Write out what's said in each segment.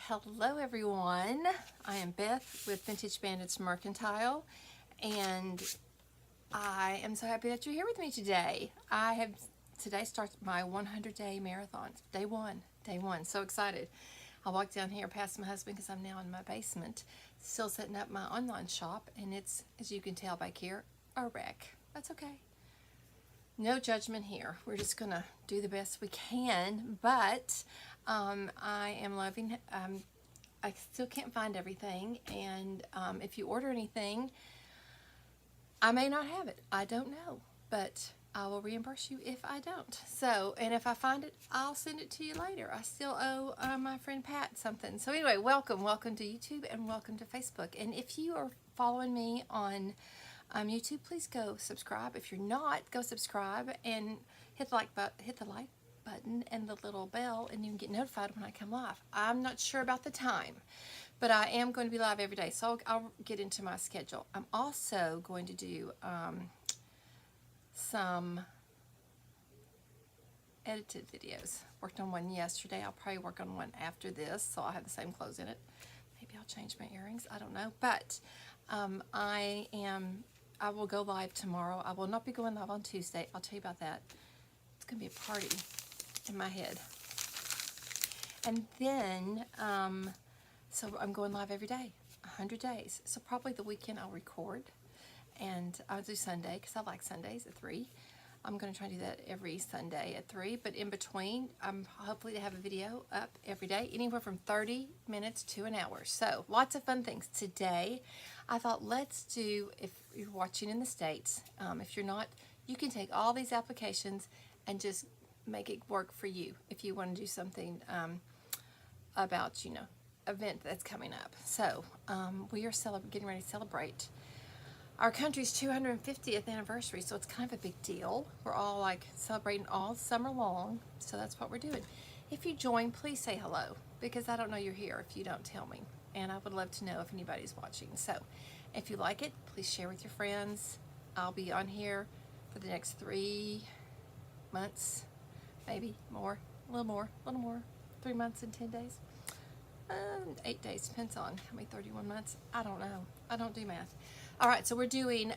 Hello everyone, I am Beth with Vintage Bandits Mercantile, and I am so happy that you're here with me today. Today starts my 100-day marathon. Day one, so excited. I walked down here past my husband because I'm now in my basement, still setting up my online shop, and it's, as you can tell back here, a wreck. That's okay. No judgment here. We're just gonna do the best we can, but I am loving, I still can't find everything, and if you order anything, I may not have it. I don't know, but I will reimburse you if I don't. So, and if I find it, I'll send it to you later. I still owe my friend Pat something. So anyway, welcome to YouTube and welcome to Facebook. And if you are following me on YouTube, please go subscribe. If you're not, go subscribe and hit the like button and the little bell, and you can get notified when I come live. I'm not sure about the time, but I am going to be live every day, so I'll get into my schedule. I'm also going to do some edited videos. Worked on one yesterday. I'll probably work on one after this, so I'll have the same clothes in it. Maybe I'll change my earrings. I don't know, but I will go live tomorrow. I will not be going live on Tuesday. I'll tell you about that. It's going to be a party in my head. And then, so I'm going live every day, 100 days. So probably the weekend I'll record, and I'll do Sunday because I like Sundays at 3. I'm going to try to do that every Sunday at 3, but in between, I'm hopefully to have a video up every day, anywhere from 30 minutes to an hour. So lots of fun things. Today, I thought let's do, if you're watching in the States, if you're not, you can take all these applications and just make it work for you if you want to do something about, you know, event that's coming up. So we are getting ready to celebrate our country's 250th anniversary, so it's kind of a big deal. We're all like celebrating all summer long, so that's what we're doing. If you join, please say hello, because I don't know you're here if you don't tell me, and I would love to know if anybody's watching. So if you like it, please share with your friends. I'll be on here for the next 3 months, maybe more, a little more, 3 months and 10 days. 8 days, depends on how many 31 months. I don't know. I don't do math. All right, so we're doing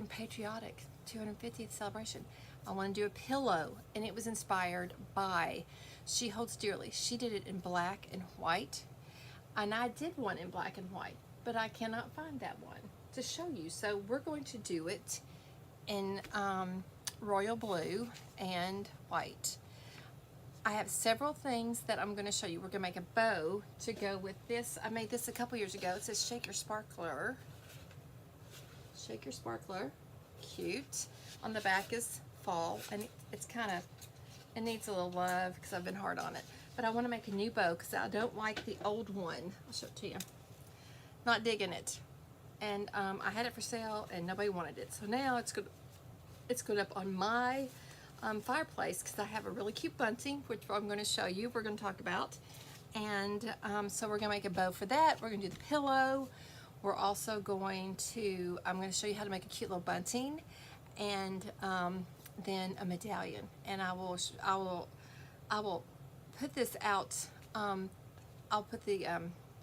Patriotic 250th celebration. I want to do a pillow, and it was inspired by She Holds Dearly. She did it in black and white, and I did one in black and white, but I cannot find that one to show you. So we're going to do it in royal blue and white. I have several things that I'm going to show you. We're going to make a bow to go with this. I made this a couple years ago. It says Shake Your Sparkler. Shake Your Sparkler. Cute. On the back is fall, and it's kind of, it needs a little love because I've been hard on it. But I want to make a new bow because I don't like the old one. I'll show it to you. Not digging it. And I had it for sale, and nobody wanted it. So now it's good up on my fireplace because I have a really cute bunting, which I'm going to show you, we're going to talk about. And so we're going to make a bow for that. We're going to do the pillow. We're also going to, I'm going to show you how to make a cute little bunting, and then a medallion. And I will put this out. I'll put the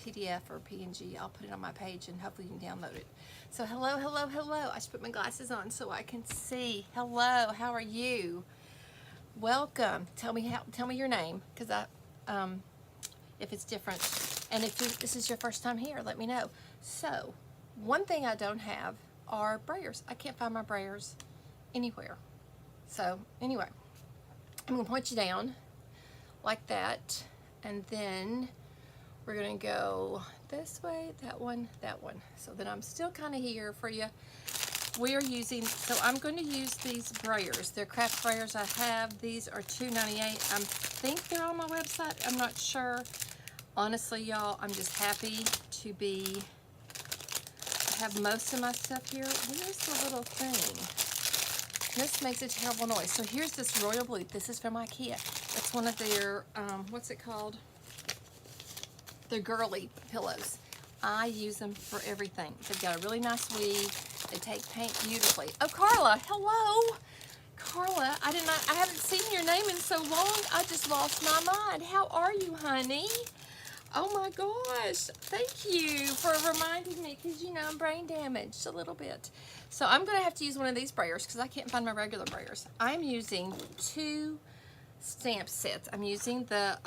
PDF or PNG, I'll put it on my page, and hopefully you can download it. So hello. I should put my glasses on so I can see. Hello, how are you? Welcome. Tell me your name, because if it's different, and if this is your first time here, let me know. So one thing I don't have are brayers. I can't find my brayers anywhere. So anyway, I'm gonna point you down like that, and then we're going to go this way, that one, so that I'm still kind of here for you. We are using, so I'm going to use these brayers. They're craft brayers I have. These are $2.98. I think they're on my website. I'm not sure. Honestly, y'all, I'm just happy to have most of my stuff here. Where's the little thing? This makes a terrible noise. So here's this royal blue. This is from IKEA. It's one of their, what's it called? They're girly pillows. I use them for everything. They've got a really nice weave. They take paint beautifully. Oh, Carla, hello. Carla, I haven't seen your name in so long. I just lost my mind. How are you, honey? Oh my gosh, thank you for reminding me, because you know I'm brain damaged a little bit. So I'm going to have to use one of these brayers because I can't find my regular brayers. I'm using 2 stamp sets. I'm using the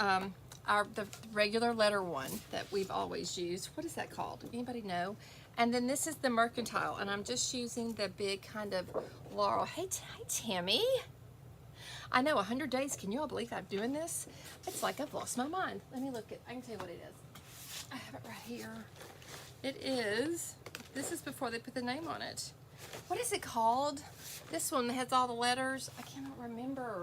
regular letter one that we've always used. What is that called? Anybody know? And then this is the mercantile, and I'm just using the big kind of laurel. Hey, hey Tammy. I know, 100 days. Can you all believe I'm doing this? It's like I've lost my mind. Let me look at, I can tell you what it is. I have it right here. It is, this is before they put the name on it. What is it called? This one has all the letters. I cannot remember.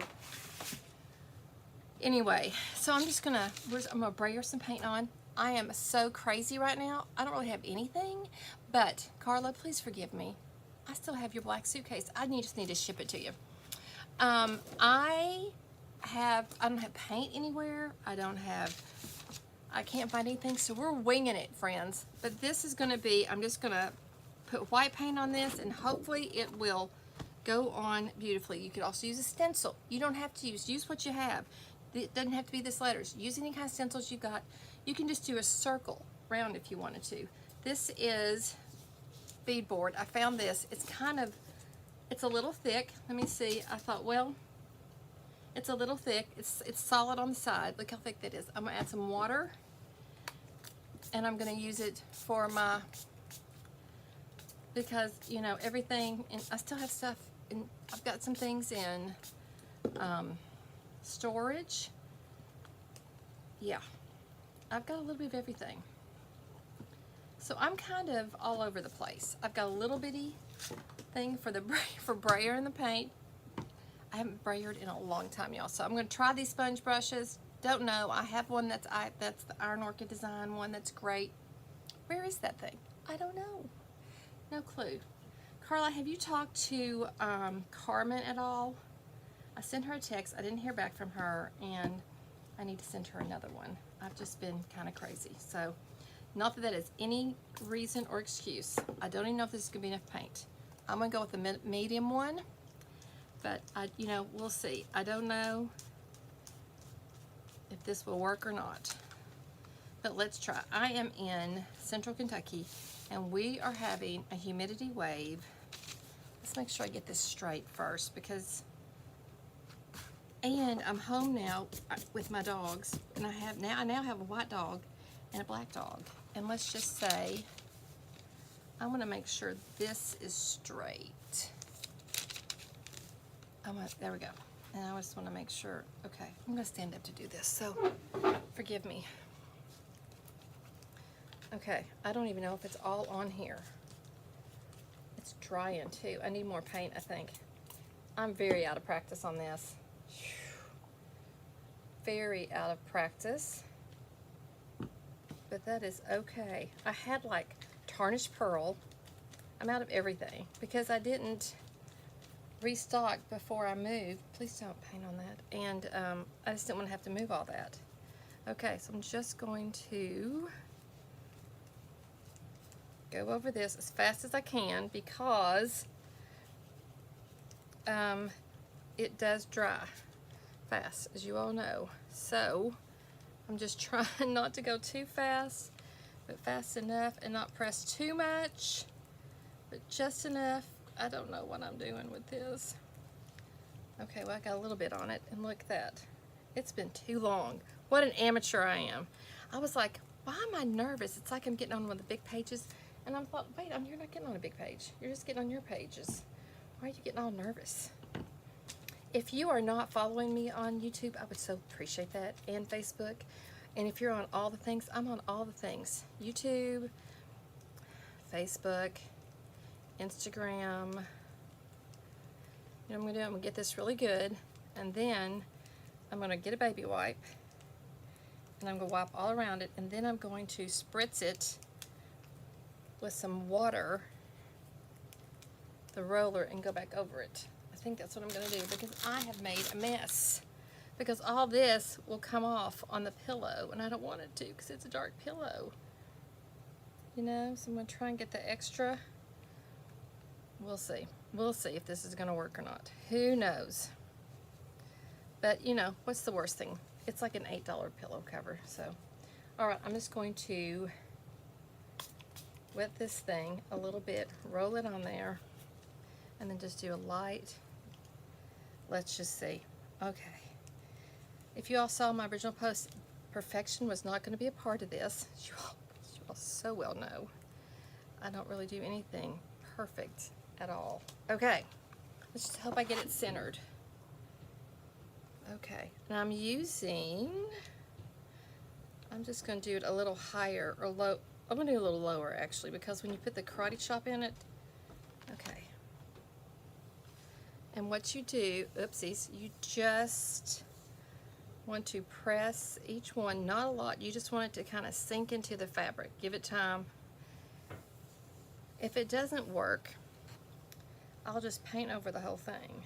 Anyway, so I'm just gonna, I'm gonna brayer some paint on. I am so crazy right now. I don't really have anything, but Carla, please forgive me. I still have your black suitcase. Just need to ship it to you. I don't have paint anywhere. I can't find anything, so we're winging it, friends. But this is gonna be, I'm just gonna put white paint on this, and hopefully it will go on beautifully. You could also use a stencil. You don't have to use what you have. It doesn't have to be this letters. Use any kind of stencils you got. You can just do a circle round if you wanted to. This is beadboard. I found this. It's a little thick. Let me see. I thought, well, it's a little thick. It's solid on the side. Look how thick that is. I'm gonna add some water, and I'm gonna use it for because you know everything. And I still have stuff. And I've got some things in storage. Yeah, I've got a little bit of everything. So I'm kind of all over the place. I've got a little bitty thing for the brayer and the paint. I haven't brayered in a long time, y'all. So I'm going to try these sponge brushes. Don't know. I have one that's the Iron Orchid design one that's great. Where is that thing? I don't know. No clue. Carla, have you talked to Carmen at all? I sent her a text. I didn't hear back from her, and I need to send her another one. I've just been kind of crazy. So not that that is any reason or excuse. I don't even know if this is going to be enough paint. I'm going to go with the medium one, but we'll see. I don't know if this will work or not, but let's try. I am in Central Kentucky, and we are having a humidity wave. Let's make sure I get this straight first, and I'm home now with my dogs, and I now have a white dog and a black dog. And let's just say, I want to make sure this is straight. There we go. And I just want to make sure, okay, I'm going to stand up to do this, so forgive me. Okay, I don't even know if it's all on here. It's drying too. I need more paint, I think. I'm very out of practice on this. Very out of practice. But that is okay. I had like tarnished pearl. I'm out of everything because I didn't restock before I moved. Please don't paint on that. And I just didn't want to have to move all that. Okay, so I'm just going to go over this as fast as I can because it does dry fast, as you all know. So I'm just trying not to go too fast, but fast enough, and not press too much, but just enough. I don't know what I'm doing with this. Okay, well, I got a little bit on it, and look at that. It's been too long. What an amateur I am. I was like, why am I nervous? It's like I'm getting on one of the big pages, and I thought, wait, you're not getting on a big page. You're just getting on your pages. Why are you getting all nervous? If you are not following me on YouTube, I would so appreciate that, and Facebook. And if you're on all the things, I'm on all the things. YouTube, Facebook, Instagram. You know what I'm going to do? I'm going to get this really good, and then I'm going to get a baby wipe, and I'm going to wipe all around it, and then I'm going to spritz it with some water, the roller, and go back over it. I think that's what I'm going to do because I have made a mess. Because all this will come off on the pillow, and I don't want it to because it's a dark pillow. You know, so I'm going to try and get the extra. We'll see. We'll see if this is going to work or not. Who knows? But, you know, what's the worst thing? It's like an $8 pillow cover, so All right, I'm just going to wet this thing a little bit, roll it on there, and then just do a light. Let's just see. Okay. If you all saw my original post, perfection was not going to be a part of this. You all so well know I don't really do anything perfect at all. Okay. Let's just hope I get it centered. Okay. And I'm just going to do it a little higher or low. I'm going to do a little lower actually, because when you put the karate chop in it, okay. And what you do, oopsies, you just want to press each one, not a lot. You just want it to kind of sink into the fabric. Give it time. If it doesn't work, I'll just paint over the whole thing.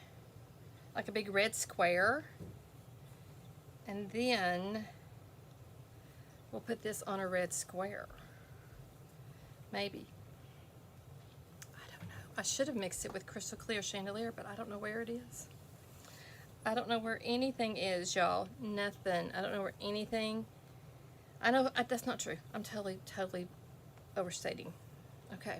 Like a big red square. And then we'll put this on a red square. Maybe. I don't know. I should have mixed it with crystal clear chandelier, but I don't know where it is. I don't know where anything is, y'all. Nothing. I don't know where anything. I know that's not true. I'm totally overstating. Okay.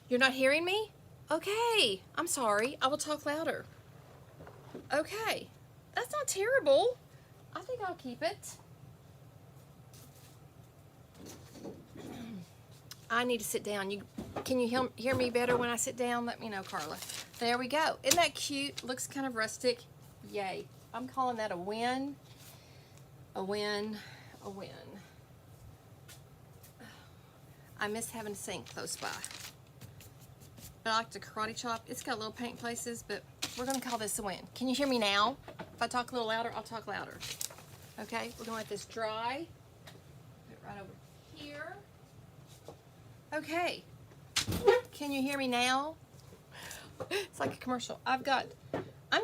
You're not hearing me? Okay. I'm sorry. I will talk louder. Okay. That's not terrible. I think I'll keep it. I need to sit down. Can you hear me better when I sit down? Let me know, Carla. There we go. Isn't that cute? Looks kind of rustic. Yay. I'm calling that a win. A win. A win. I miss having a sink close by. I like the karate chop. It's got little paint places, but we're going to call this a win. Can you hear me now? If I talk a little louder, I'll talk louder. Okay, we're going to let this dry. Put it right over here. Okay. Can you hear me now? It's like a commercial. I'm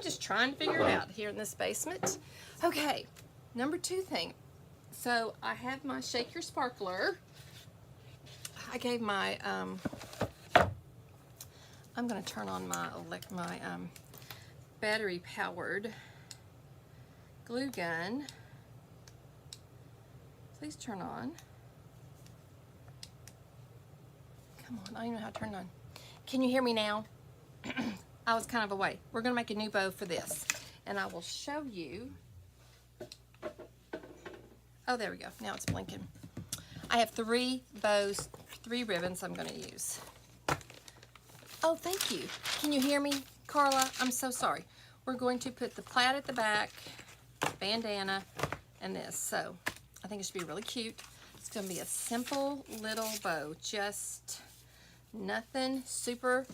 just trying to figure it out here in this basement. Okay, number 2 thing. So I have my Shake Your Sparkler. I gave my, I'm going to turn on my battery powered glue gun. Please turn on. Come on, I don't even know how to turn it on. Can you hear me now? I was kind of away. We're going to make a new bow for this. And I will show you. Oh, there we go. Now it's blinking. I have 3 bows, 3 ribbons I'm going to use. Oh, thank you. Can you hear me, Carla? I'm so sorry. We're going to put the plaid at the back, bandana, and this. So I think it should be really cute. It's going to be a simple little bow. Just nothing super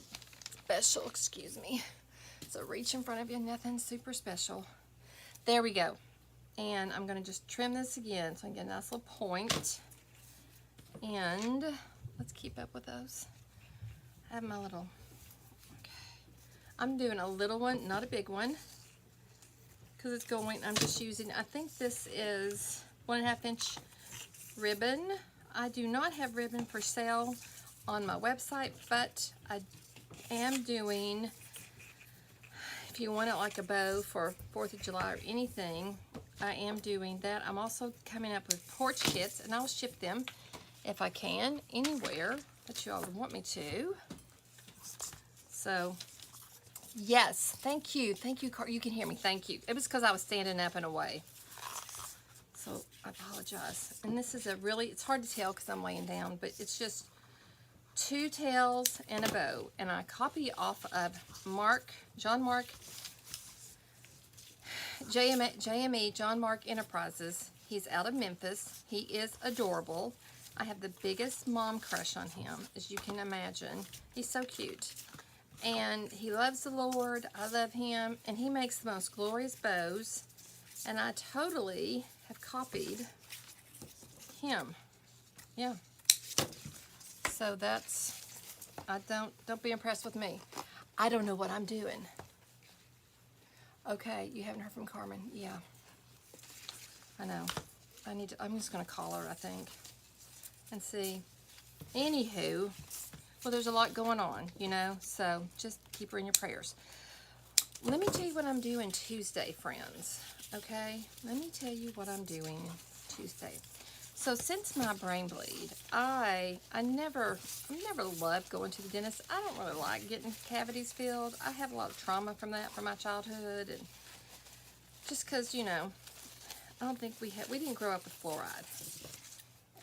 special. Excuse me. So reach in front of you. Nothing super special. There we go. And I'm going to just trim this again so I can get a nice little point. And let's keep up with those. I have my little, okay. I'm doing a little one, not a big one, because it's going, I'm just using, I think this is 1.5 inch ribbon. I do not have ribbon for sale on my website, but I am doing, if you want it like a bow for 4th of July or anything, I am doing that. I'm also coming up with porch kits, and I'll ship them if I can, anywhere that you all would want me to. So, yes, thank you. Thank you, you can hear me. Thank you. It was because I was standing up and away. So, I apologize. And this is a really, it's hard to tell because I'm laying down, but it's just 2 tails and a bow. And I copy off of John Mark, JME, John Mark Enterprises. He's out of Memphis. He is adorable. I have the biggest mom crush on him, as you can imagine. He's so cute. And he loves the Lord. I love him. And he makes the most glorious bows. And I totally have copied him. Yeah. So that's, don't be impressed with me. I don't know what I'm doing. Okay, you haven't heard from Carmen. Yeah. I know. I'm just going to call her, I think. And see. Anywho, well, there's a lot going on, you know, so just keep her in your prayers. Let me tell you what I'm doing Tuesday, friends, okay? Let me tell you what I'm doing Tuesday. So since my brain bleed, I never loved going to the dentist. I don't really like getting cavities filled. I have a lot of trauma from that, from my childhood, and just because, you know, I don't think we didn't grow up with fluoride,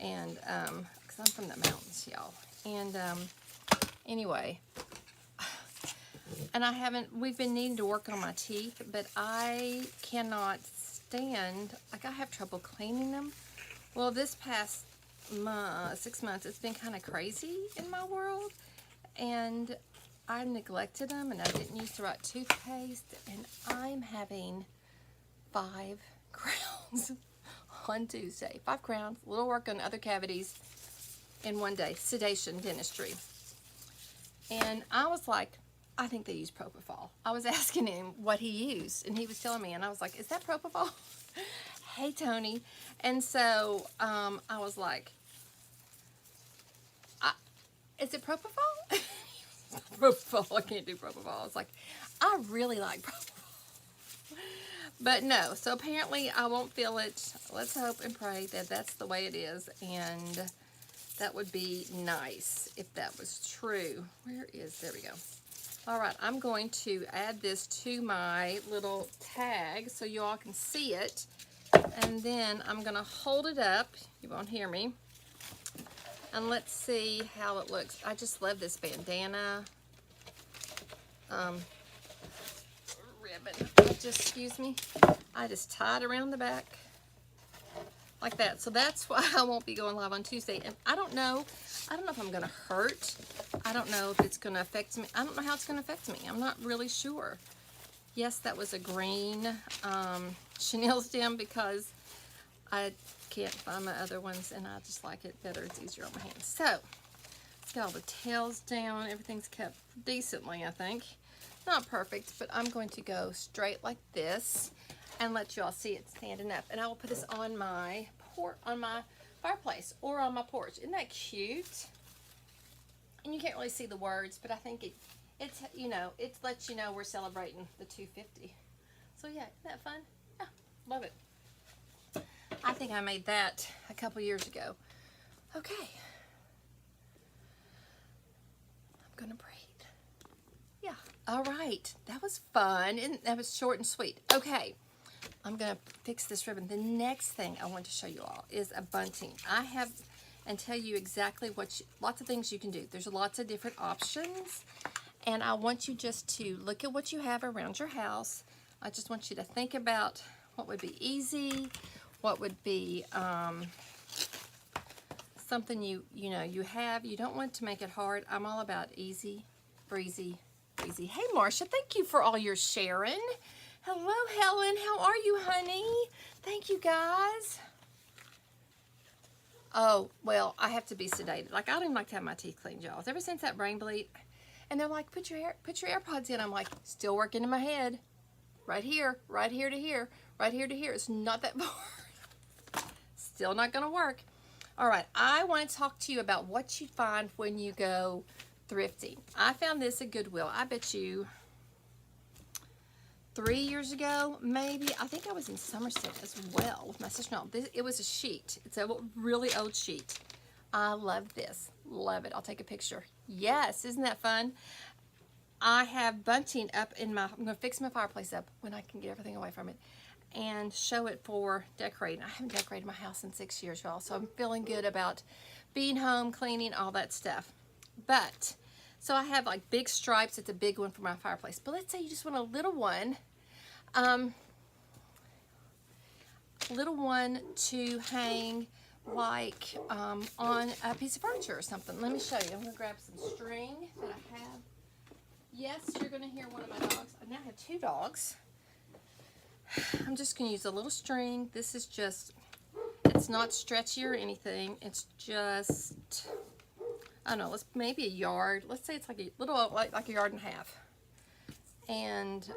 and because I'm from the mountains, y'all. And anyway, and we've been needing to work on my teeth, but I cannot stand, like, I have trouble cleaning them. Well, this past 6 months, it's been kind of crazy in my world, and I neglected them, and I didn't use the right toothpaste, and I'm having 5 crowns on Tuesday. 5 crowns, a little work on other cavities in one day, sedation dentistry. And I was like, I think they use propofol. I was asking him what he used, and he was telling me, and I was like, is that propofol? Hey, Tony. And so I was like, is it propofol? Propofol, I can't do propofol. I was like, I really like propofol. But no, so apparently I won't feel it. Let's hope and pray that that's the way it is, and that would be nice if that was true. There we go. All right, I'm going to add this to my little tag so you all can see it. And then I'm going to hold it up. You won't hear me. And let's see how it looks. I just love this bandana. Ribbon. Excuse me. I just tied around the back like that. So that's why I won't be going live on Tuesday. And I don't know if I'm going to hurt. I don't know if it's going to affect me. I don't know how it's going to affect me. I'm not really sure. Yes, that was a green chenille stem because I can't find my other ones, and I just like it better. It's easier on my hands. So, let's get all the tails down. Everything's kept decently, I think. Not perfect, but I'm going to go straight like this and let you all see it standing up. And I will put this on my fireplace or on my porch. Isn't that cute? And you can't really see the words, but I think it's you know, it lets you know we're celebrating the 250. So yeah, isn't that fun? Yeah, love it. I think I made that a couple years ago. Okay. I'm gonna breathe. Yeah. All right. That was fun, and that was short and sweet. Okay. I'm gonna fix this ribbon. The next thing I want to show you all is a bunting. I have, and tell you exactly lots of things you can do. There's lots of different options. And I want you just to look at what you have around your house. I just want you to think about what would be easy, what would be something you have. You don't want to make it hard. I'm all about easy, breezy, easy. Hey, Marcia, thank you for all your sharing. Hello, Helen. How are you, honey? Thank you, guys. Oh, well, I have to be sedated. Like, I don't even like to have my teeth cleaned, y'all. Ever since that brain bleed, and they're like, put your AirPods in. I'm like, still working in my head. Right here to here, right here to here. It's not that far. Still not going to work. All right, I want to talk to you about what you find when you go thrifting. I found this at Goodwill. I bet you 3 years ago, maybe. I think I was in Somerset as well with my sister-in-law. It was a sheet. It's a really old sheet. I love this. Love it. I'll take a picture. Yes, isn't that fun? I have bunting up in I'm going to fix my fireplace up when I can get everything away from it and show it for decorating. I haven't decorated my house in 6 years, y'all, so I'm feeling good about being home, cleaning, all that stuff. But, so I have like big stripes. It's a big one for my fireplace. But let's say you just want a little one to hang like on a piece of furniture or something. Let me show you. I'm going to grab some string that I have. Yes, you're going to hear one of my dogs. I now have 2 dogs. I'm just going to use a little string. This is just, it's not stretchy or anything. It's just, I don't know, maybe a yard. Let's say it's like a little, like a yard and a half. And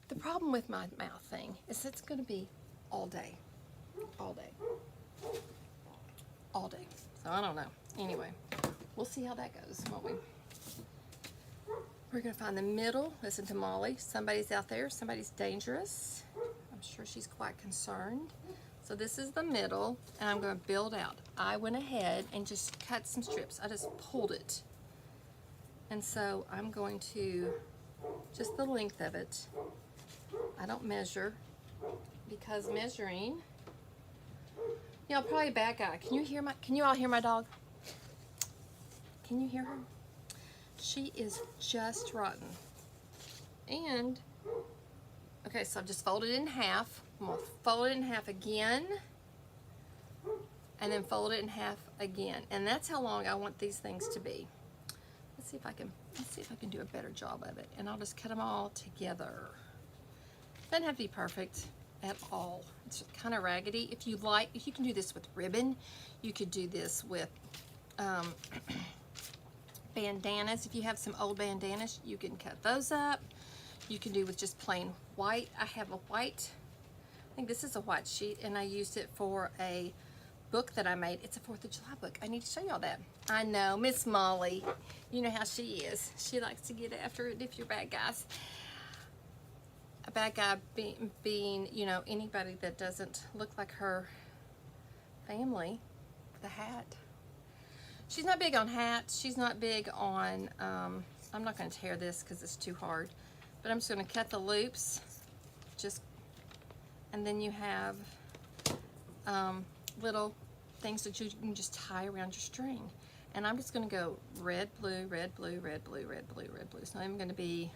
the problem with my mouth thing is it's going to be all day. All day. All day. So I don't know. Anyway, we'll see how that goes, won't we? We're going to find the middle. Listen to Molly. Somebody's out there. Somebody's dangerous. I'm sure she's quite concerned. So this is the middle, and I'm going to build out. I went ahead and just cut some strips. I just pulled it. And so I'm going to, just the length of it. I don't measure, because measuring, you know, probably a bad guy. Can you all hear my dog? Can you hear her? She is just rotten. And, okay, so I've just folded it in half. I'm gonna fold it in half again, and then fold it in half again. And that's how long I want these things to be. Let's see if I can do a better job of it. And I'll just cut them all together. Doesn't have to be perfect at all. It's kind of raggedy. If you like, you can do this with ribbon. You could do this with bandanas. If you have some old bandanas, you can cut those up. You can do with just plain white. I have a white, I think this is a white sheet, and I used it for a book that I made. It's a 4th of July book. I need to show y'all that. I know, Miss Molly, you know how she is. She likes to get after it if you're bad guys. A bad guy being, you know, anybody that doesn't look like her family. The hat. She's not big on hats. She's not big on, I'm not going to tear this because it's too hard. But I'm just going to cut the loops. And then you have little things that you can just tie around your string. And I'm just going to go red, blue, red, blue, red, blue, red, blue, red, blue. It's not even going to be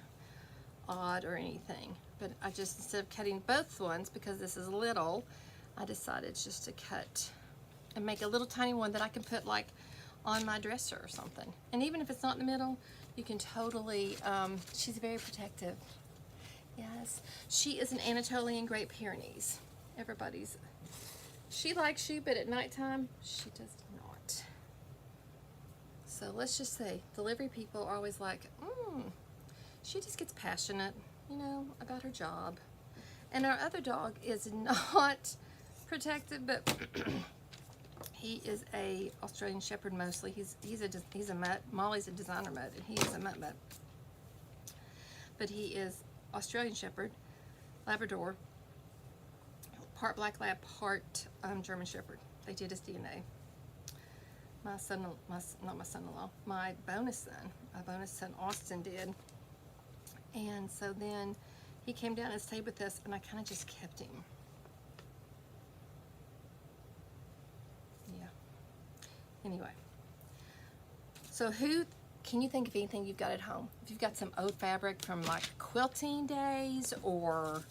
odd or anything. But I just, instead of cutting both ones, because this is little, I decided just to cut and make a little tiny one that I can put like on my dresser or something. And even if it's not in the middle, you can totally, she's very protective. Yes, she is an Anatolian Great Pyrenees. She likes you, but at nighttime, she does not. So let's just say, delivery people are always like, she just gets passionate, you know, about her job. And our other dog is not protective, but he is a Australian Shepherd mostly. He's a mutt. Molly's a designer mutt, and he is a mutt. But he is Australian Shepherd, Labrador, part Black Lab, part German Shepherd. They did his DNA. My bonus son Austin did. And so then he came down and stayed with us, and I kind of just kept him. Yeah. Anyway. So can you think of anything you've got at home? If you've got some old fabric from like quilting days, or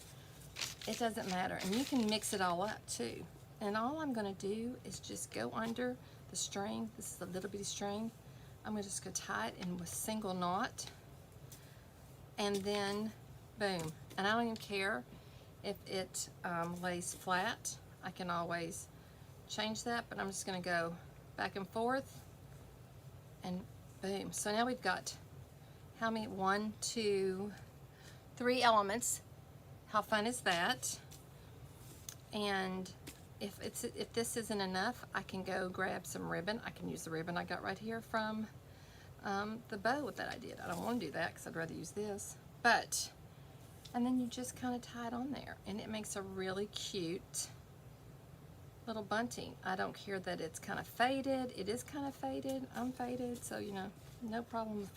it doesn't matter. And you can mix it all up too. And all I'm going to do is just go under the string. This is a little bitty string. I'm going to just go tie it in with single knot. And then, boom. And I don't even care if it lays flat. I can always change that. But I'm just going to go back and forth. And boom. So now we've got how many? 1, 2, 3 elements. How fun is that? And if this isn't enough, I can go grab some ribbon. I can use the ribbon I got right here from the bow that I did. I don't want to do that because I'd rather use this. But, and then you just kind of tie it on there, and it makes a really cute little bunting. I don't care that it's kind of faded. It is kind of faded. I'm faded, so you know, no problem with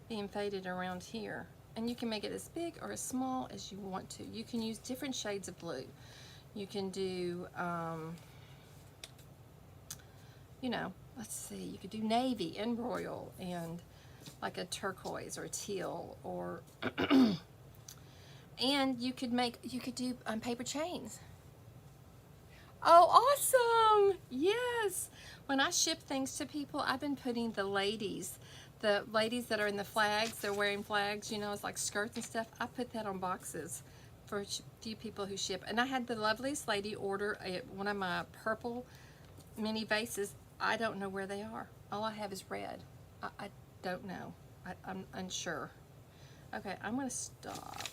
being faded around here. And you can make it as big or as small as you want to. You can use different shades of blue. You can do, you know, let's see, you could do navy and royal and like a turquoise or a teal, or and you could do paper chains. Oh, awesome! Yes. When I ship things to people, I've been putting the ladies that are in the flags, they're wearing flags, you know, it's like skirts and stuff. I put that on boxes for a few people who ship. And I had the loveliest lady order one of my purple mini vases. I don't know where they are. All I have is red. I don't know. I'm unsure. Okay, I'm going to stop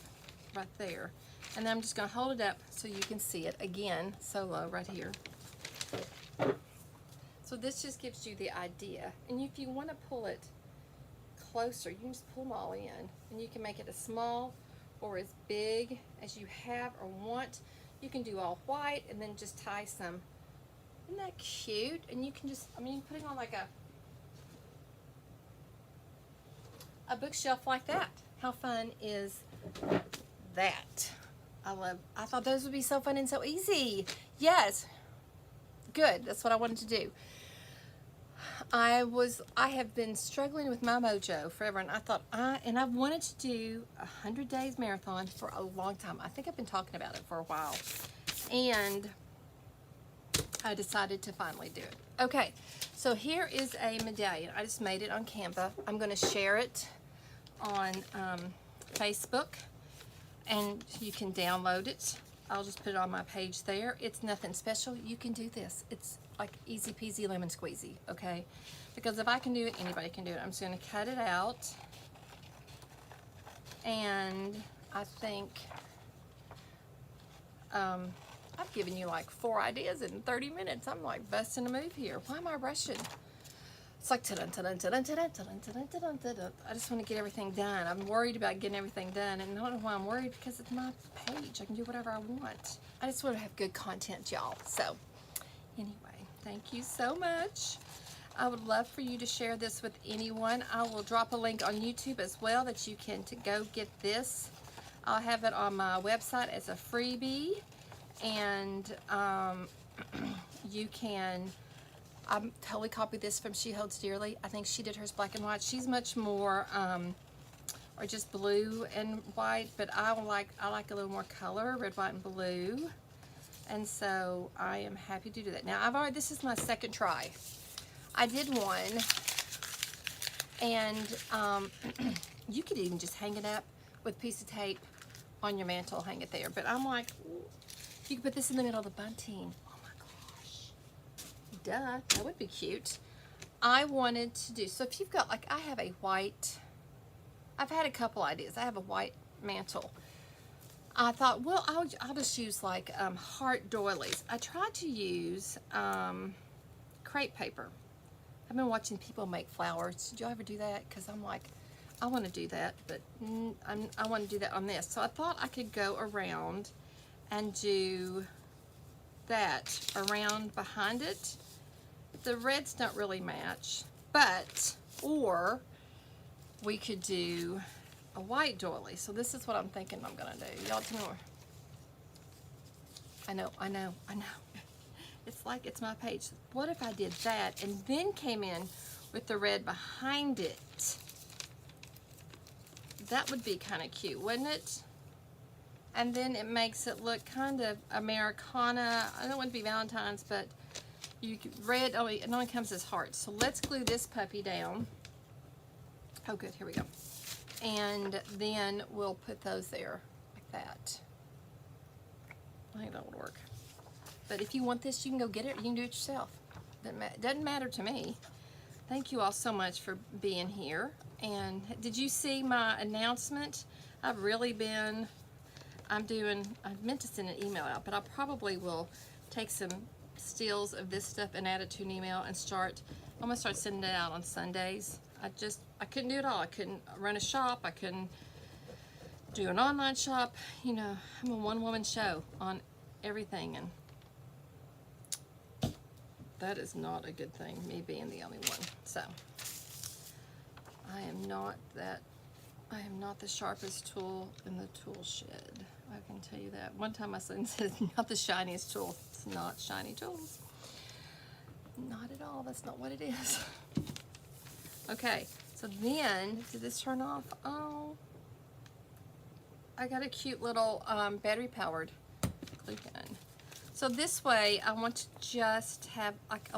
right there. And then I'm just going to hold it up so you can see it again, solo right here. So this just gives you the idea. And if you want to pull it closer, you can just pull them all in. And you can make it as small or as big as you have or want. You can do all white and then just tie some. Isn't that cute? And you can just, I mean, put it on like a bookshelf like that. How fun is that? I thought those would be so fun and so easy. Yes. Good. That's what I wanted to do. I have been struggling with my mojo forever, and I thought I've wanted to do 100 days marathon for a long time. I think I've been talking about it for a while, and I decided to finally do it. Okay, so here is a medallion. I just made it on Canva. I'm going to share it on Facebook, and you can download it. I'll just put it on my page there. It's nothing special. You can do this. It's like easy peasy lemon squeezy, okay? Because if I can do it, anybody can do it. I'm just going to cut it out, and I think I've given you like 4 ideas in 30 minutes. I'm like busting a move here. Why am I rushing? It's like ta-dun, ta-dun, ta-dun, ta-dun, ta-dun, ta-dun, ta-dun, ta-dun. I just want to get everything done. I'm worried about getting everything done, and I don't know why I'm worried, because it's my page. I can do whatever I want. I just want to have good content, y'all. So anyway, thank you so much. I would love for you to share this with anyone. I will drop a link on YouTube as well that you can go get this. I'll have it on my website as a freebie, and you can totally copied this from She Holds Dearly. I think she did hers black and white. She's much more or just blue and white, but I like a little more color, red, white, and blue. And so I am happy to do that. Now this is my second try. I did one, and you could even just hang it up with a piece of tape on your mantle, hang it there. But I'm like, ooh, you could put this in the middle of the bunting. Oh my gosh. Duh, that would be cute. I wanted to do, so if you've got, like, I have a white, I've had a couple ideas. I have a white mantle. I thought, well, I'll just use like heart doilies. I tried to use crepe paper. I've been watching people make flowers. Did y'all ever do that? Because I'm like, I want to do that, but I want to do that on this. So I thought I could go around and do that around behind it. The reds don't really match, but, or we could do a white doily. So this is what I'm thinking I'm gonna do. Y'all tell me more. I know. It's like it's my page. What if I did that and then came in with the red behind it? That would be kind of cute, wouldn't it? And then it makes it look kind of Americana. I don't want it to be Valentine's, but you red, oh, it only comes as hearts. So let's glue this puppy down. Oh good, here we go. And then we'll put those there like that. I think that would work. But if you want this, you can go get it. You can do it yourself. Doesn't matter to me. Thank you all so much for being here. And did you see my announcement? I've really been, I meant to send an email out, but I probably will take some stills of this stuff and add it to an email and I'm gonna start sending it out on Sundays. I couldn't do it all. I couldn't run a shop. I couldn't do an online shop. You know, I'm a one-woman show on everything, and that is not a good thing, me being the only one. So I am not the sharpest tool in the tool shed. I can tell you that. One time my son said, not the shiniest tool. It's not shiny tools. Not at all. That's not what it is. Okay, so then, did this turn off? Oh, I got a cute little battery powered glue gun. So this way, I want to just have, like,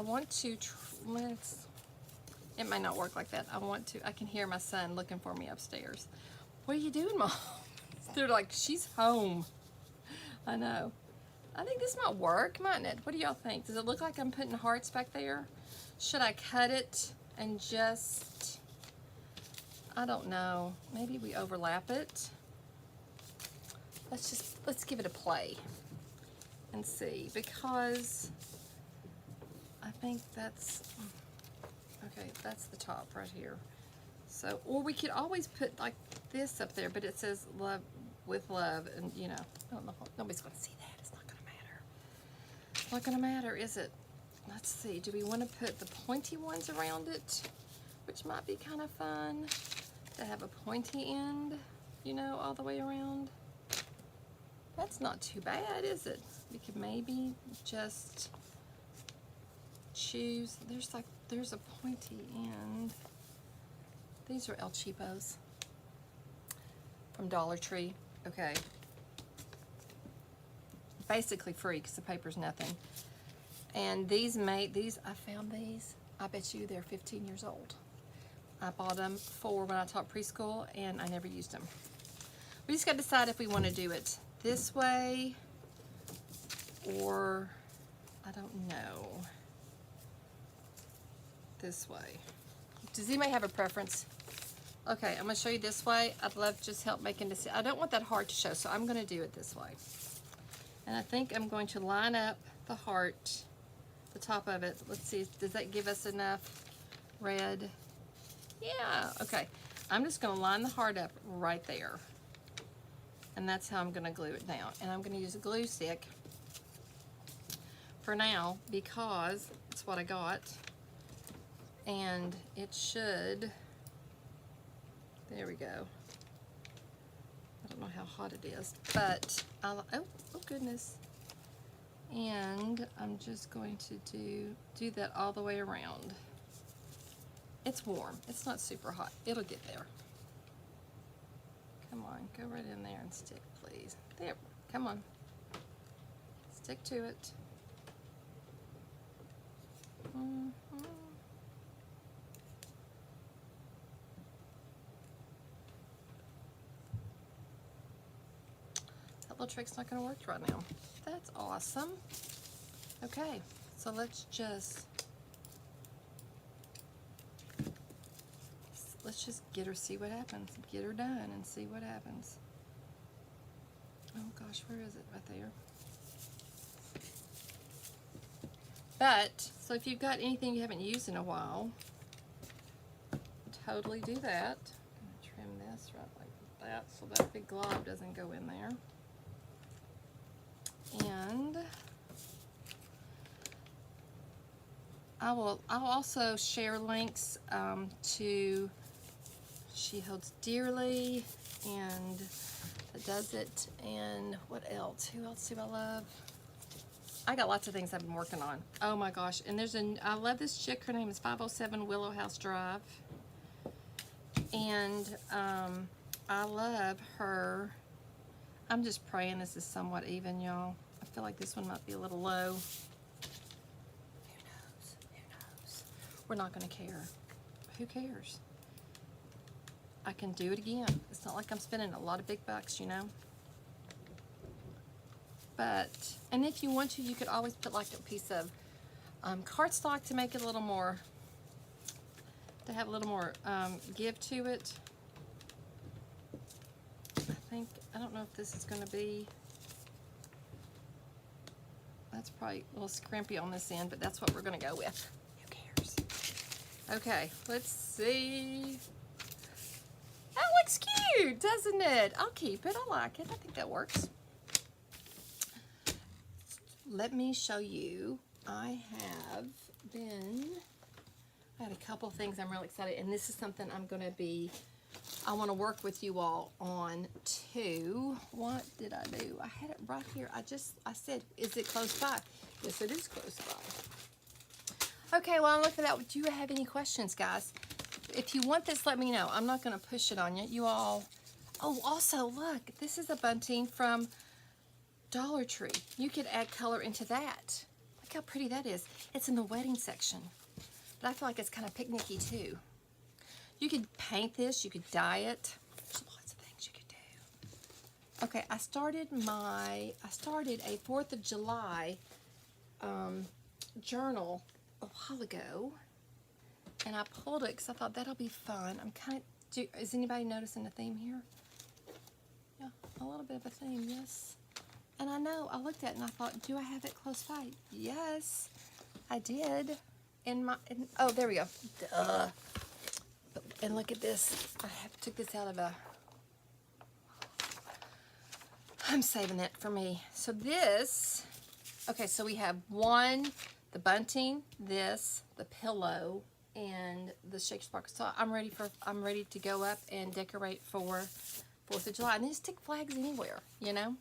it might not work like that. I can hear my son looking for me upstairs. What are you doing, Mom? They're like, she's home. I know. I think this might work, mightn't it? What do y'all think? Does it look like I'm putting hearts back there? Should I cut it and just, I don't know, maybe we overlap it. Let's give it a play and see, because I think that's, okay, that's the top right here. So, or we could always put like this up there, but it says love, with love, and you know, I don't know, nobody's going to see that. It's not going to matter. It's not going to matter, is it? Let's see. Do we want to put the pointy ones around it, which might be kind of fun to have a pointy end, you know, all the way around? That's not too bad, is it? We could maybe just choose. There's a pointy end. These are El Cheapos from Dollar Tree. Okay. Basically free because the paper's nothing. And I found these. I bet you they're 15 years old. I bought them for when I taught preschool, and I never used them. We just got to decide if we want to do it this way or, I don't know, this way. Does anybody have a preference? Okay, I'm going to show you this way. I'd love to just help making this. I don't want that heart to show, so I'm going to do it this way. And I think I'm going to line up the heart, the top of it. Let's see, does that give us enough red? Yeah, okay. I'm just going to line the heart up right there. And that's how I'm going to glue it down. And I'm going to use a glue stick for now because it's what I got. And it should, there we go. I don't know how hot it is, but oh goodness. And I'm just going to do that all the way around. It's warm, it's not super hot. It'll get there. Come on, go right in there and stick, please. There, come on. Stick to it. That little trick's not going to work right now. That's awesome. Okay, so let's just get her, see what happens. Get her done and see what happens. Oh gosh, where is it? Right there. But, so if you've got anything you haven't used in a while, totally do that. I'm going to trim this right like that so that big glob doesn't go in there. And I'll also share links to She Holds Dearly and That Does It, and what else? Who else do I love? I got lots of things I've been working on. Oh my gosh, and I love this chick. Her name is 507 Willow House Drive. And I love her. I'm just praying this is somewhat even, y'all. I feel like this one might be a little low. Who knows? Who knows? We're not going to care. Who cares? I can do it again. It's not like I'm spending a lot of big bucks, you know. But, and if you want to, you could always put like a piece of cardstock to make it a little more, to have a little more give to it. I don't know if this is going to be, that's probably a little scrimpy on this end, but that's what we're going to go with. Who cares? Okay, let's see. That looks cute, doesn't it? I'll keep it. I like it. I think that works. Let me show you. I had a couple things I'm really excited, and this is something I want to work with you all on too. What did I do? I had it right here. I said, is it close by? Yes, it is close by. Okay, well, I'm looking at, do you have any questions, guys? If you want this, let me know. I'm not going to push it on you. You all, oh, also, look, this is a bunting from Dollar Tree. You could add color into that. Look how pretty that is. It's in the wedding section. But I feel like it's kind of picnicky too. You could paint this, you could dye it. There's lots of things you could do. Okay, I started a 4th of July journal a while ago. And I pulled it because I thought that'll be fun. Is anybody noticing a theme here? Yeah, a little bit of a theme, yes. And I know, I looked at it and I thought, do I have it close by? Yes, I did. Oh, there we go. Duh. And look at this. I took this out of I'm saving that for me. So this, okay, so we have one, the bunting, this, the pillow, and the shake sparkle. So I'm ready to go up and decorate for 4th of July. And these stick flags anywhere, you know.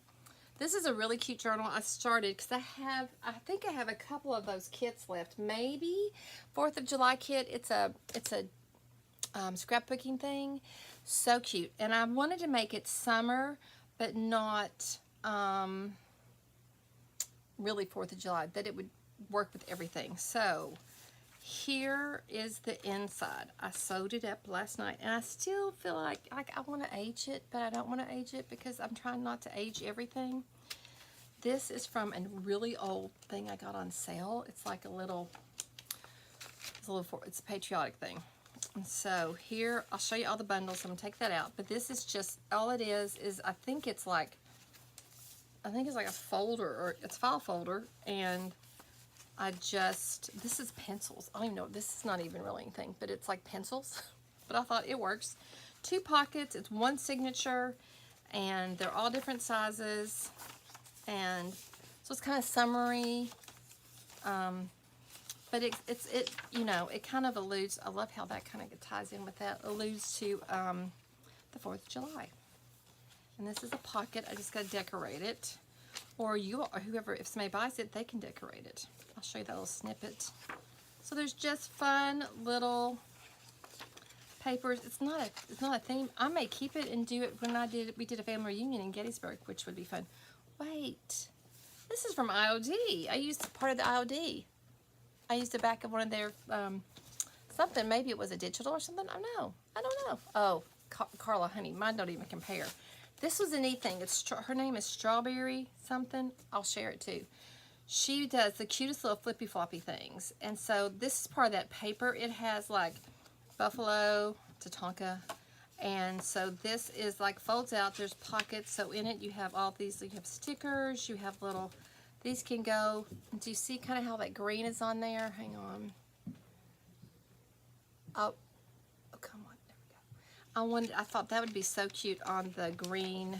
This is a really cute journal I started because I think I have a couple of those kits left. Maybe 4th of July kit. It's a scrapbooking thing. So cute. And I wanted to make it summer, but not really 4th of July, that it would work with everything. So here is the inside. I sewed it up last night, and I still feel like I want to age it, but I don't want to age it because I'm trying not to age everything. This is from a really old thing I got on sale. It's like it's a Patriotic thing. And so here, I'll show you all the bundles. I'm going to take that out. But this is just, all it is I think it's like a folder, or it's a file folder, and this is pencils. I don't even know, this is not even really anything, but it's like pencils. But I thought it works. 2 pockets, it's 1 signature, and they're all different sizes. And so it's kind of summery. But it you know, it kind of alludes, I love how that kind of ties in with that, alludes to the 4th of July. And this is a pocket, I just got to decorate it. Or whoever, if somebody buys it, they can decorate it. I'll show you that little snippet. So there's just fun little papers. It's not a theme. I may keep it and do it when we did a family reunion in Gettysburg, which would be fun. Wait, this is from IOD. I used part of the IOD. I used the back of one of their something. Maybe it was a digital or something. I don't know. Oh, Carla, honey, mine don't even compare. This was a neat thing. Her name is Strawberry something. I'll share it too. She does the cutest little flippy floppy things. And so this is part of that paper. It has like buffalo, Tatanka. And so this is like folds out. There's pockets. So in it you have all these. You have stickers. You have little. These can go. Do you see kind of how that green is on there? Hang on. Oh, come on. There we go. I thought that would be so cute on the green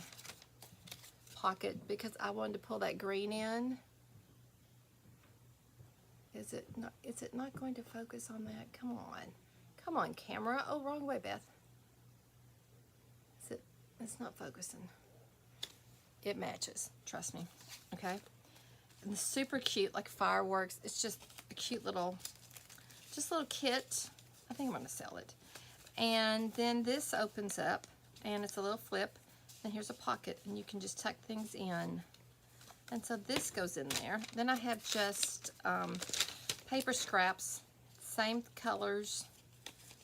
pocket because I wanted to pull that green in. Is it not going to focus on that? Come on. Come on, camera. Oh, wrong way, Beth. It's not focusing. It matches. Trust me. Okay? And it's super cute, like fireworks. It's just a cute little kit. I think I'm going to sell it. And then this opens up, and it's a little flip. And here's a pocket, and you can just tuck things in. And so this goes in there. Then I have just paper scraps, same colors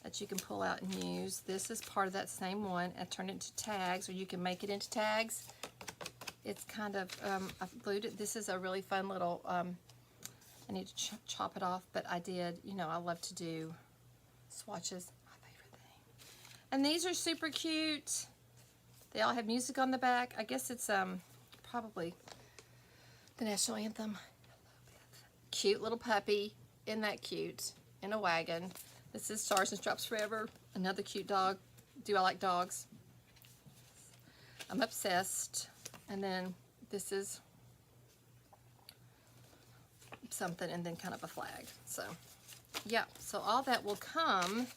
that you can pull out and use. This is part of that same one. I turned it into tags, or you can make it into tags. It's kind of, I've glued it. This is a really fun little, I need to chop it off, but I did, you know, I love to do swatches, my favorite thing. And these are super cute. They all have music on the back. I guess it's probably the national anthem. Cute little puppy. Isn't that cute? In a wagon. This is Stars and Stripes Forever. Another cute dog. Do I like dogs? I'm obsessed. And then this is something, and then kind of a flag. So, yeah. So all that will come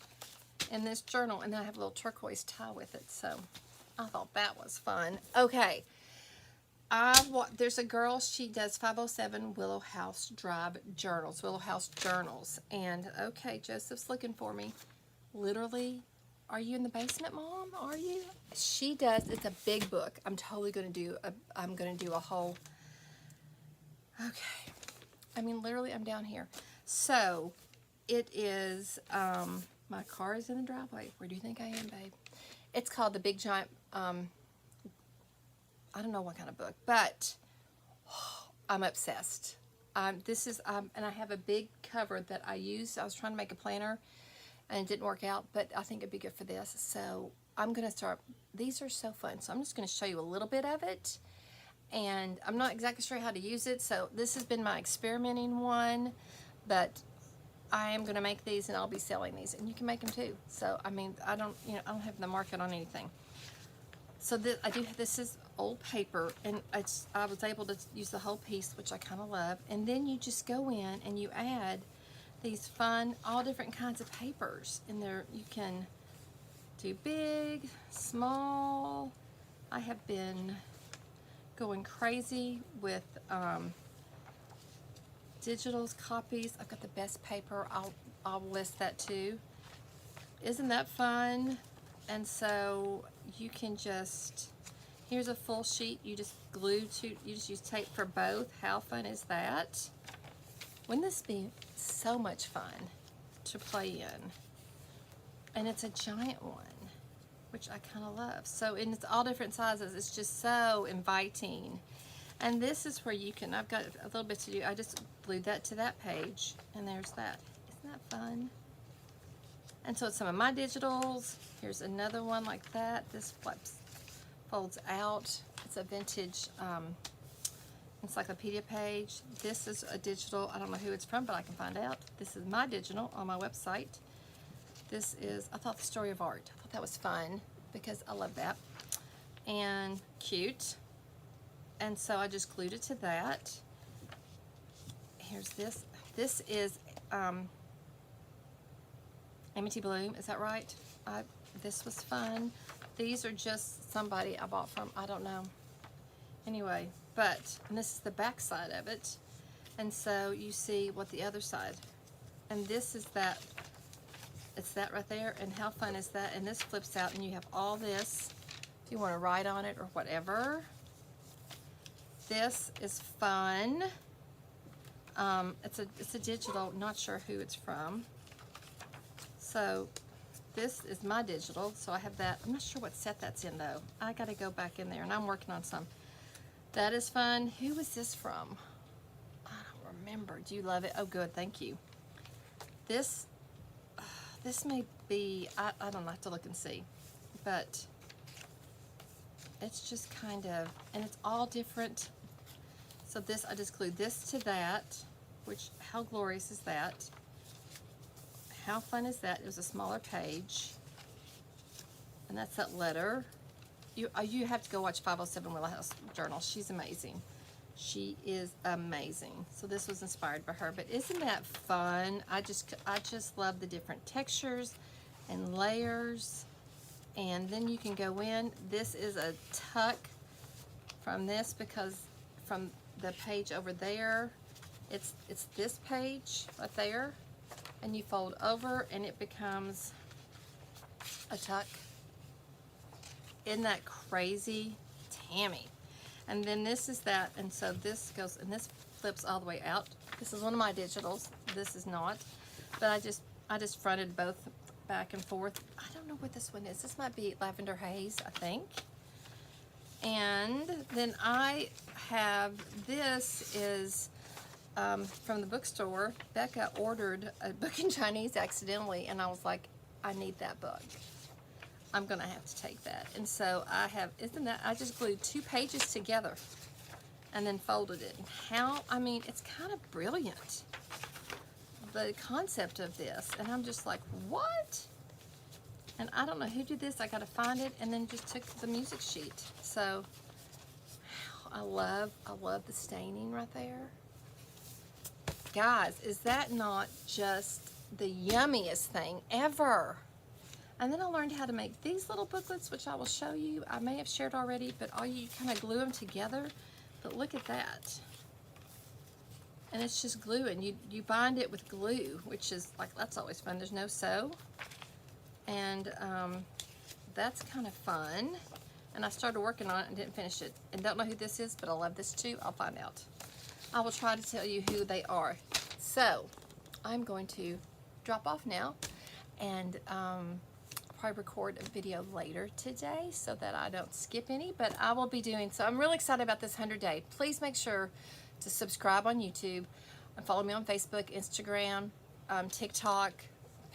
in this journal, and then I have a little turquoise tie with it. So I thought that was fun. Okay. There's a girl, she does 507 Willow House Drive journals, Willow House journals. And, okay, Joseph's looking for me. Literally, are you in the basement, Mom? Are you? She does, it's a big book. I'm totally going to do a whole, okay. I mean, literally, I'm down here. So, it is, my car is in the driveway. Where do you think I am, babe? It's called The Big Giant, I don't know what kind of book, but I'm obsessed. This is, and I have a big cover that I used. I was trying to make a planner, and it didn't work out, but I think it'd be good for this. So I'm going to start. These are so fun. So I'm just going to show you a little bit of it, and I'm not exactly sure how to use it. So this has been my experimenting one, but I am going to make these, and I'll be selling these, and you can make them too. So I mean, I don't have the market on anything. So this is old paper, and I was able to use the whole piece, which I kind of love. And then you just go in and you add these fun, all different kinds of papers in there. You can do big, small. I have been going crazy with digitals, copies. I've got the best paper. I'll list that too. Isn't that fun? And so you can just, here's a full sheet. You just you just use tape for both. How fun is that? Wouldn't this be so much fun to play in? And it's a giant one, which I kind of love. So, and it's all different sizes. It's just so inviting. And this is where you can, I've got a little bit to do. I just glued that to that page, and there's that. Isn't that fun? And so it's some of my digitals. Here's another one like that. This folds out. It's a vintage encyclopedia page. This is a digital. I don't know who it's from, but I can find out. This is my digital on my website. This is, I thought, the story of art. I thought that was fun because I love that. And cute. And so I just glued it to that. Here's this. This is Amity Bloom, is that right? This was fun. These are just somebody I bought from, I don't know. Anyway, and this is the back side of it. And so you see what the other side, and this is that, it's that right there, and how fun is that? And this flips out and you have all this, if you want to write on it or whatever. This is fun. It's a digital, not sure who it's from. So this is my digital, so I have that. I'm not sure what set that's in though. I gotta go back in there, and I'm working on some. That is fun. Who is this from? I don't remember. Do you love it? Oh good, thank you. This may be, I don't know, I have to look and see. But it's just kind of, and it's all different. So this, I just glued this to that, which, how glorious is that? How fun is that? It was a smaller page. And that's that letter. You have to go watch 507 Willow House Journal. She's amazing. She is amazing. So this was inspired by her. But isn't that fun? I just love the different textures and layers. And then you can go in. This is a tuck from this, because from the page over there, it's this page right there. And you fold over and it becomes a tuck. Isn't that crazy? Tammy. And then this is that, and so this goes, and this flips all the way out. This is one of my digitals. This is not. But I just fronted both back and forth. I don't know what this one is. This might be Lavender Haze, I think. And then I have, this is from the bookstore. Becca ordered a book in Chinese accidentally, and I was like, I need that book. I'm gonna have to take that. And so I have, I just glued 2 pages together and then folded it. I mean, it's kind of brilliant, the concept of this. And I'm just like, what? And I don't know who did this. I gotta find it, and then just took the music sheet. So I love the staining right there. Guys, is that not just the yummiest thing ever? And then I learned how to make these little booklets, which I will show you. I may have shared already, but you kind of glue them together. But look at that. And it's just glue, and you bind it with glue, which is like, that's always fun. There's no sew. And that's kind of fun. And I started working on it and didn't finish it. And don't know who this is, but I love this too. I'll find out. I will try to tell you who they are. So I'm going to drop off now, and probably record a video later today so that I don't skip any, but I will be doing, so I'm really excited about this 100-day. Please make sure to subscribe on YouTube and follow me on Facebook, Instagram, TikTok,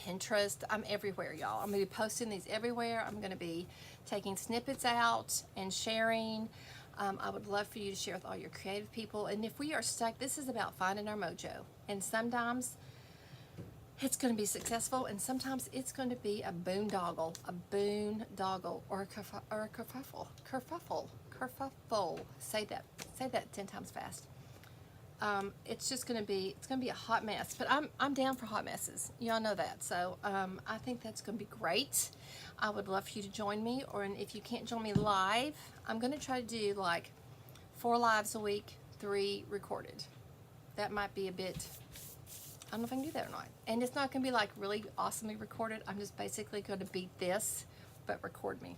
Pinterest. I'm everywhere, y'all. I'm going to be posting these everywhere. I'm going to be taking snippets out and sharing. I would love for you to share with all your creative people. And if we are stuck, this is about finding our mojo. And sometimes it's going to be successful, and sometimes it's going to be a boondoggle, or a kerfuffle. kerfuffle. Say that 10 times fast. It's gonna be a hot mess, but I'm down for hot messes. Y'all know that. So I think that's gonna be great. I would love for you to join me, or if you can't join me live, I'm gonna try to do like 4 lives a week, 3 recorded. That might be a bit, I don't know if I can do that or not. And it's not gonna be like really awesomely recorded. I'm just basically gonna beat this, but record me.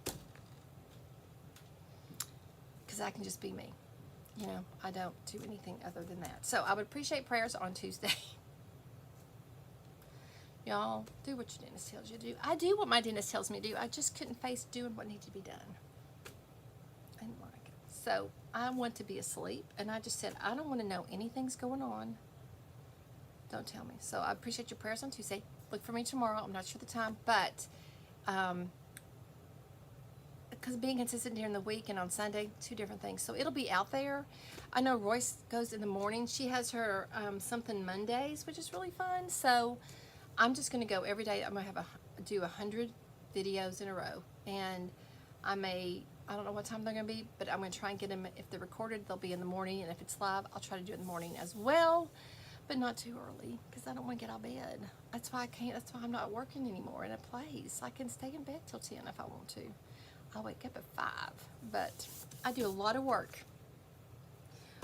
Because I can just be me. You know, I don't do anything other than that. So I would appreciate prayers on Tuesday. Y'all, do what your dentist tells you to do. I do what my dentist tells me to do. I just couldn't face doing what needed to be done. I didn't like it. So I want to be asleep, and I just said, I don't want to know anything's going on. Don't tell me. So I appreciate your prayers on Tuesday. Look for me tomorrow. I'm not sure the time, but because being consistent during the week and on Sunday, 2 different things. So it'll be out there. I know Royce goes in the morning. She has her something Mondays, which is really fun. So I'm just going to go every day. I'm going to do 100 videos in a row. And I don't know what time they're going to be, but I'm going to try and get them. If they're recorded, they'll be in the morning. And if it's live, I'll try to do it in the morning as well. But not too early, because I don't want to get out of bed. That's why I can't. That's why I'm not working anymore in a place. I can stay in bed till 10 if I want to. I'll wake up at 5, but I do a lot of work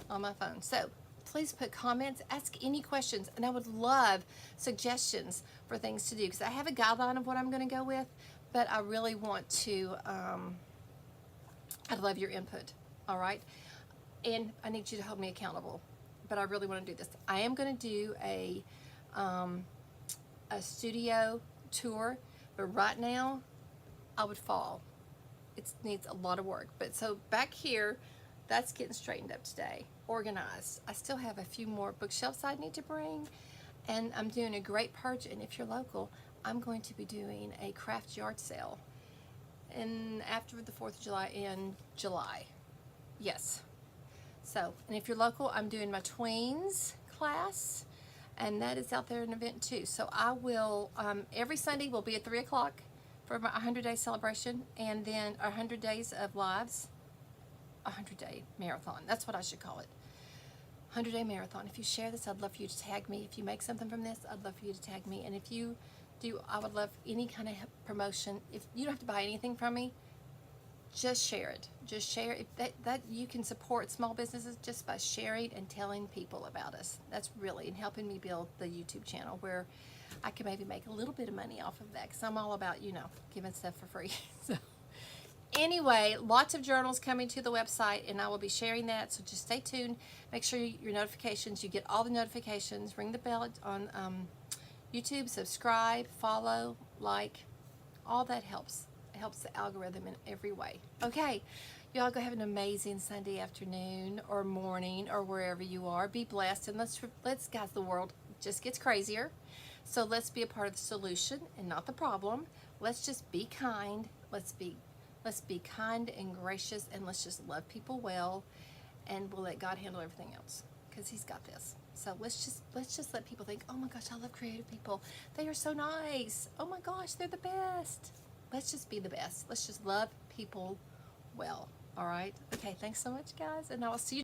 on my phone. So please put comments, ask any questions, and I would love suggestions for things to do, because I have a guideline of what I'm going to go with, but I really want to, I'd love your input, all right? And I need you to hold me accountable, but I really want to do this. I am going to do a studio tour, but right now I would fall. It needs a lot of work. But so back here, that's getting straightened up today, organized. I still have a few more bookshelves I need to bring, and I'm doing a great purge. And if you're local, I'm going to be doing a craft yard sale, and after the 4th of July in July. Yes. So, and if you're local, I'm doing my tweens class, and that is out there an event too. So I will, every Sunday will be at 3 o'clock for my 100-day celebration, and then 100 days of lives, 100-day marathon. That's what I should call it. 100-day marathon. If you share this, I'd love for you to tag me. If you make something from this, I'd love for you to tag me. And if you do, I would love any kind of promotion. If you don't have to buy anything from me, just share it. Just share it. That you can support small businesses just by sharing and telling people about us. That's really, and helping me build the YouTube channel where I can maybe make a little bit of money off of that, because I'm all about, you know, giving stuff for free. So anyway, lots of journals coming to the website, and I will be sharing that, so just stay tuned. Make sure your notifications, you get all the notifications. Ring the bell on YouTube, subscribe, follow, like. All that helps. It helps the algorithm in every way. Okay, y'all go have an amazing Sunday afternoon or morning or wherever you are. Be blessed, and let's guys, the world just gets crazier. So let's be a part of the solution and not the problem. Let's just be kind. Let's be kind and gracious, and let's just love people well, and we'll let God handle everything else, because He's got this. So let's just let people think, oh my gosh, I love creative people. They are so nice. Oh my gosh, they're the best. Let's just be the best. Let's just love people well. All right. Okay. Thanks so much, guys, and I will see you.